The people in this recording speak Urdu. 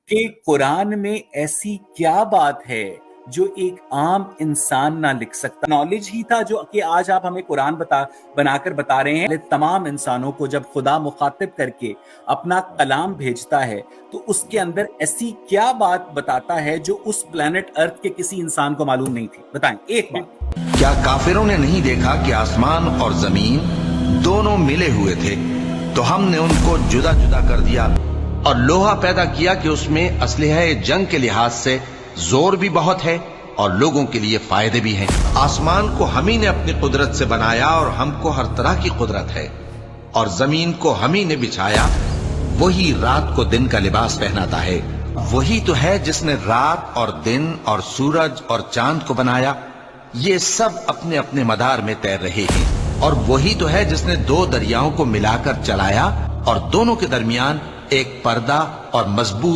کہ قرآن میں ایسی کیا بات ہے جو ایک عام انسان نہ لکھ سکتا. نالج ہی تھا جو کہ آج آپ ہمیں قرآن بنا کر بتا رہے ہیں. تمام انسانوں کو جب خدا مخاطب کر کے اپنا کلام بھیجتا ہے تو اس کے اندر ایسی کیا بات بتاتا ہے جو اس پلانٹ ارتھ کے کسی انسان کو معلوم نہیں تھی. بتائیں ایک بات. کیا کافروں نے نہیں دیکھا کہ آسمان اور زمین دونوں ملے ہوئے تھے تو ہم نے ان کو جدا جدا کر دیا اور لوہا پیدا کیا کہ اس میں اسلحہ جنگ کے لحاظ سے زور بھی بہت ہے اور لوگوں کے لیے فائدے بھی ہیں. آسمان کو ہم ہی نے اپنی قدرت سے بنایا اور ہم کو ہر طرح کی قدرت ہے، اور زمین کو ہم ہی نے بچھایا، وہی رات کو دن کا لباس پہناتا ہے. وہی تو ہے جس نے رات اور دن اور سورج اور چاند کو بنایا، یہ سب اپنے اپنے مدار میں تیر رہے ہیں. اور وہی تو ہے جس نے دو دریاؤں کو ملا کر چلایا اور دونوں کے درمیان ایک پردہ اور مضبوط